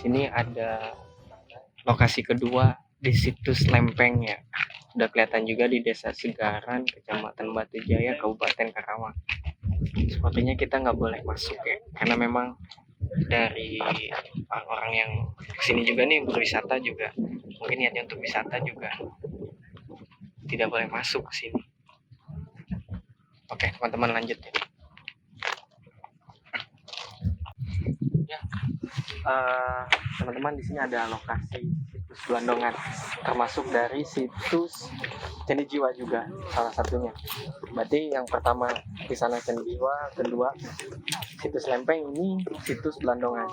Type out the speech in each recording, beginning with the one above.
sini ada lokasi kedua di situs Lempeng ya. Udah kelihatan juga di Desa Segaran, Kecamatan Batujaya, Kabupaten Karawang. Sepertinya kita nggak boleh masuk ya, karena memang dari orang-orang yang kesini juga nih berwisata juga, mungkin niatnya untuk wisata juga tidak boleh masuk ke sini. Oke, teman-teman lanjut ya. Teman-teman, di sini ada lokasi situs Blandongan, termasuk dari situs Candi Jiwa juga salah satunya. Berarti yang pertama di sana Candi Jiwa, kedua situs Lempeng, ini situs Blandongan.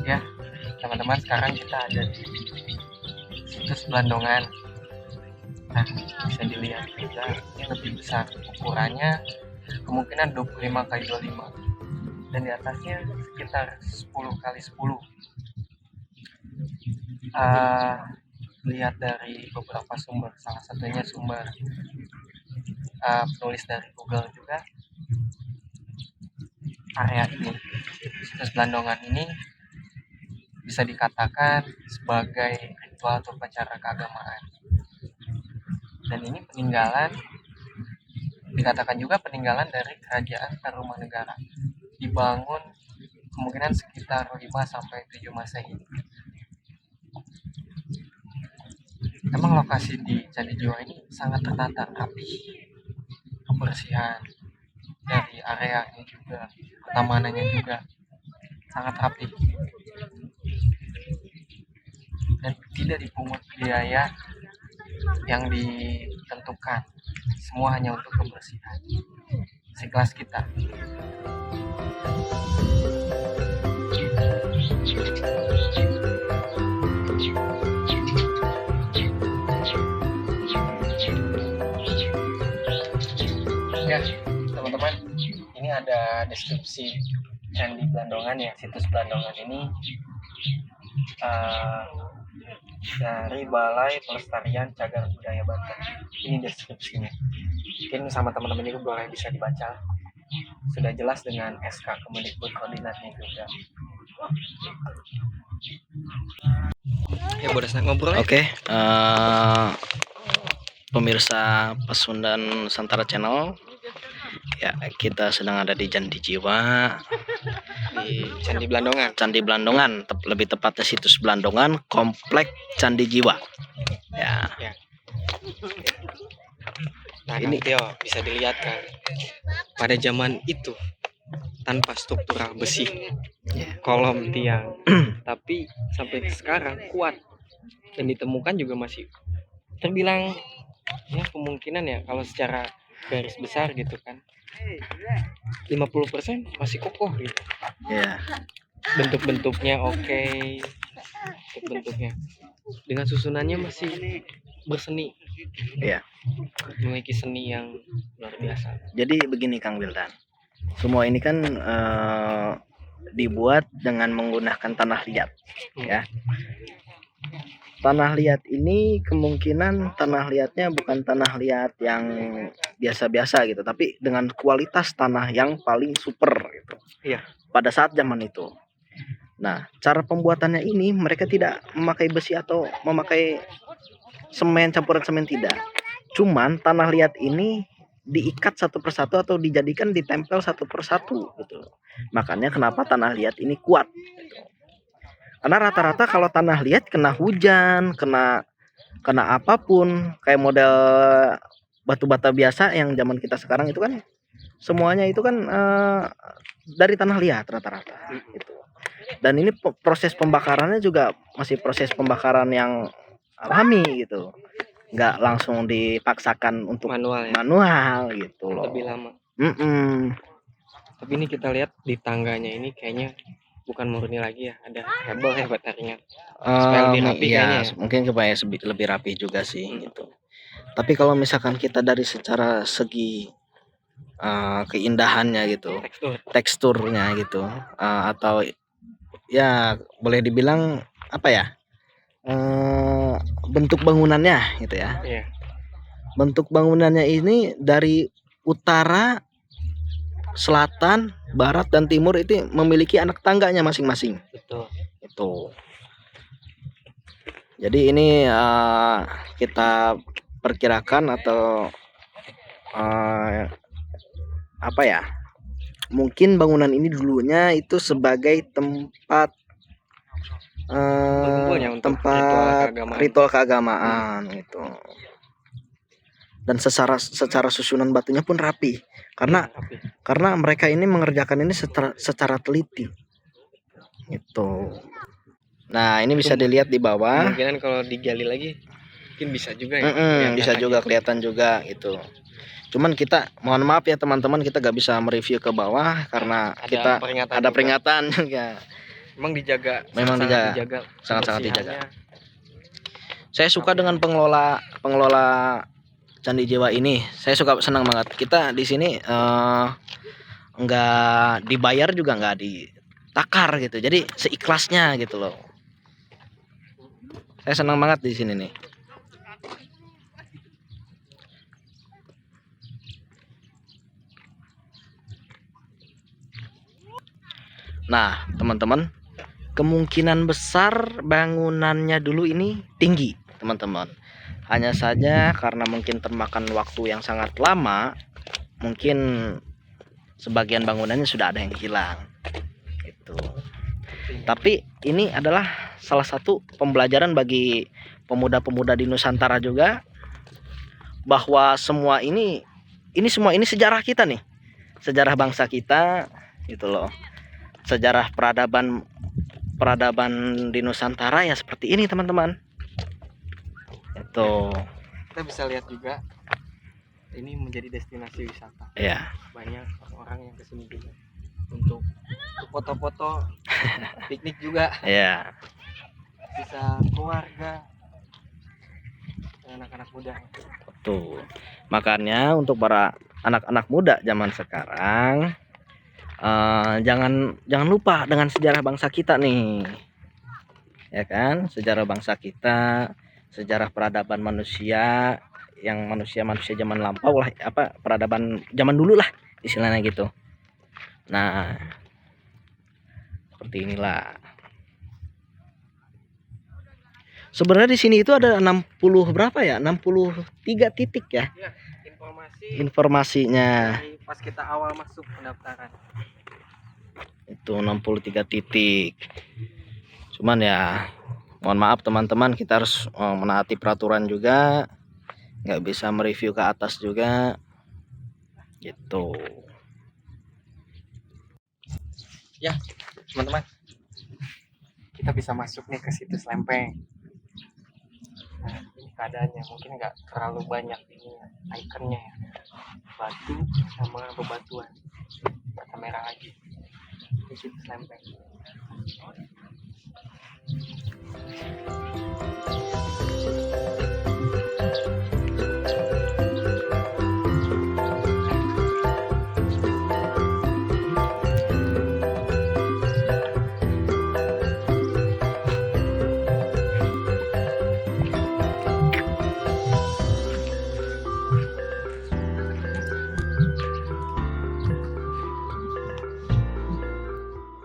Ya, teman-teman, sekarang kita ada di situs Blandongan. Nah, bisa dilihat juga ini lebih besar ukurannya, kemungkinan 25x25, dan di atasnya sekitar 10x10. Lihat dari beberapa sumber, salah satunya sumber penulis dari Google juga, area ini, situs Blandongan ini bisa dikatakan sebagai ritual atau upacara keagamaan. Dan ini peninggalan, dikatakan juga peninggalan dari kerajaan Tarumanegara, dibangun kemungkinan sekitar 5-7 Masehi. Memang lokasi di Candi Jiwa ini sangat tertata rapi, kebersihan dari areanya juga, keamanannya juga sangat rapi, dan tidak dipungut biaya yang ditentukan, semua hanya untuk kebersihan, seikhlas kita. Ya, teman-teman, ini ada deskripsi Candi Blandongan ya, situs Blandongan ini dari Balai Pelestarian Cagar Budaya Banten. Ini deskripsinya. Mungkin sama teman-teman juga boleh bisa dibaca. Sudah jelas dengan SK Kemendikbud koordinatnya juga. Ya, boleh ngobrol. Oke, pemirsa Pasundan Nusantara Channel, ya, kita sedang ada di Candi Jiwa, Di Candi Blandongan. Candi Blandongan, lebih tepatnya situs Blandongan, Komplek Candi Jiwa. Ya. Nah, ini Tio, bisa dilihat kan, pada zaman itu tanpa struktural besi, kolom tiang, tapi sampai sekarang kuat dan ditemukan juga masih terbilang ya kemungkinan ya, kalau secara garis besar gitu kan, 50% masih kokoh gitu. Ya. Bentuk-bentuknya oke, bentuk-bentuknya dengan susunannya masih berseni. Ya. Memiliki seni yang luar biasa. Jadi begini Kang Wildan, semua ini kan dibuat dengan menggunakan tanah liat, ya. Tanah liat ini kemungkinan tanah liatnya bukan tanah liat yang biasa-biasa gitu, tapi dengan kualitas tanah yang paling super gitu. Iya. Pada saat zaman itu. Nah, cara pembuatannya ini mereka tidak memakai besi atau memakai semen, campuran semen, tidak. Cuman tanah liat ini diikat satu persatu atau dijadikan ditempel satu persatu gitu. Makanya kenapa tanah liat ini kuat gitu. Karena rata-rata kalau tanah liat kena hujan, kena apapun, kayak model batu bata biasa yang zaman kita sekarang itu kan semuanya itu kan dari tanah liat rata-rata gitu. Dan ini proses pembakarannya juga masih proses pembakaran yang alami gitu, nggak langsung dipaksakan untuk manual gitu loh, lebih lama. Tapi ini kita lihat di tangganya ini kayaknya bukan murni lagi ya, ada hebel ya baterainya, supaya lebih rapi kayaknya ya. Mungkin supaya lebih rapi juga sih gitu. Tapi kalau misalkan kita dari secara segi keindahannya gitu, Tekstur. teksturnya gitu, atau ya boleh dibilang apa ya, bentuk bangunannya gitu ya. Iya. Bentuk bangunannya ini dari utara, selatan, barat, dan timur itu memiliki anak tangganya masing-masing. Betul. Itu. Jadi ini kita perkirakan atau apa ya? Mungkin bangunan ini dulunya itu sebagai tempat Berkumpulnya untuk tempat ritual keagamaan Hmm. gitu. Dan secara susunan batunya pun rapi. Karena mereka ini mengerjakan ini secara teliti. Itu. Nah, ini bisa dilihat di bawah. Kemungkinan kalau digali lagi mungkin bisa juga ya. Bisa juga kelihatan juga gitu. Cuman kita mohon maaf ya teman-teman, kita gak bisa mereview ke bawah karena kita ada peringatan juga. Memang dijaga. Memang dijaga. Sangat-sangat dijaga. Saya suka dengan pengelola Candi Jiwa ini. Saya senang banget. Kita di sini nggak dibayar juga nggak ditakar gitu. Jadi seikhlasnya gitu loh. Saya senang banget di sini nih. Nah, teman-teman, kemungkinan besar bangunannya dulu ini tinggi, teman-teman. Hanya saja karena mungkin termakan waktu yang sangat lama, mungkin sebagian bangunannya sudah ada yang hilang. Gitu. Tapi ini adalah salah satu pembelajaran bagi pemuda-pemuda di Nusantara juga, bahwa semua ini sejarah kita nih, sejarah bangsa kita, gitu loh. Sejarah peradaban di Nusantara ya seperti ini, teman-teman. Itu. Kita bisa lihat juga ini menjadi destinasi wisata. Iya. Banyak orang yang kesini juga untuk foto-foto, piknik juga. Iya. Bisa keluarga, anak-anak muda. Betul. Makanya untuk para anak-anak muda zaman sekarang, jangan lupa dengan sejarah bangsa kita nih, ya kan? Sejarah bangsa kita, sejarah peradaban manusia, yang manusia zaman lampau lah, peradaban zaman dulu lah istilahnya gitu. Nah, seperti inilah. Sebenarnya di sini itu ada 60 berapa ya? 63 titik ya. Ya, informasinya. Pas kita awal masuk pendaftaran. Itu 63 titik. Cuman ya mohon maaf teman-teman, kita harus menaati peraturan juga, nggak bisa mereview ke atas juga gitu ya teman-teman. Kita bisa masuk nih ke situs Lempeng. Nah, ini keadaannya mungkin nggak terlalu banyak ini ikonnya ya, batu sama bebatuan, bata merah lagi. Di situs Lempeng.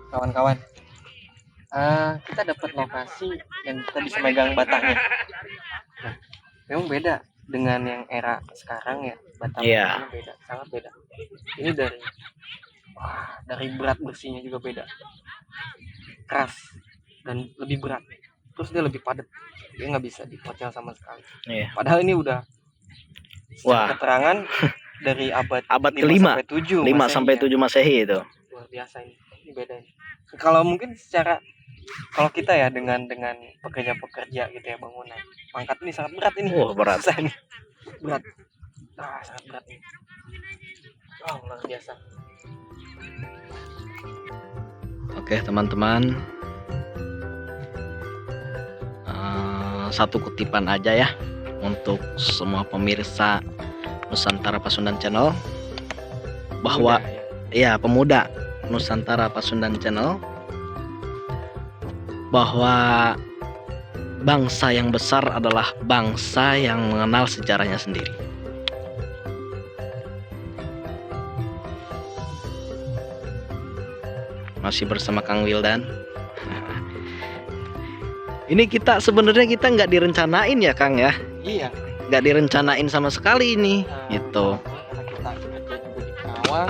Kawan-kawan, kita dapat lokasi yang kita bisa megang batangnya. Nah, memang beda dengan yang era sekarang ya, batangnya beda, sangat beda. Ini dari berat bersihnya juga beda, keras dan lebih berat. Terus dia lebih padat, dia nggak bisa dipotong sama sekali. Padahal ini udah keterangan dari abad ke-5 sampai 7 Masehi itu. Luar biasa ini beda ini. Kalau mungkin kalau kita ya dengan pekerja gitu ya, bangunan pangkat ini sangat berat ini. Berat. Susah nih. Berat. Sangat berat ini. Luar biasa. Oke teman-teman, satu kutipan aja ya untuk semua pemirsa Nusantara Pasundan Channel. bahwa Udah, ya pemuda Nusantara Pasundan Channel, bahwa bangsa yang besar adalah bangsa yang mengenal sejarahnya sendiri. Masih bersama Kang Wildan. Ini kita sebenarnya nggak direncanain ya Kang ya, iya. nggak direncanain sama sekali ini, Nah, gitu. karena kita kerja juga di Karawang,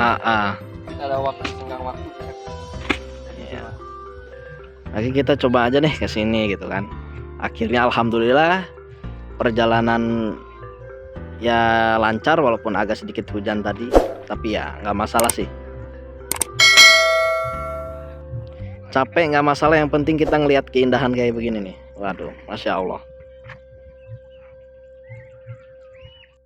kita ada waktu senggang waktu kita Iya. Lagi kita coba aja deh ke sini gitu kan. Akhirnya alhamdulillah perjalanan ya lancar walaupun agak sedikit hujan tadi, tapi ya nggak masalah sih. Capek nggak masalah, yang penting kita ngelihat keindahan kayak begini nih. Waduh, masya Allah.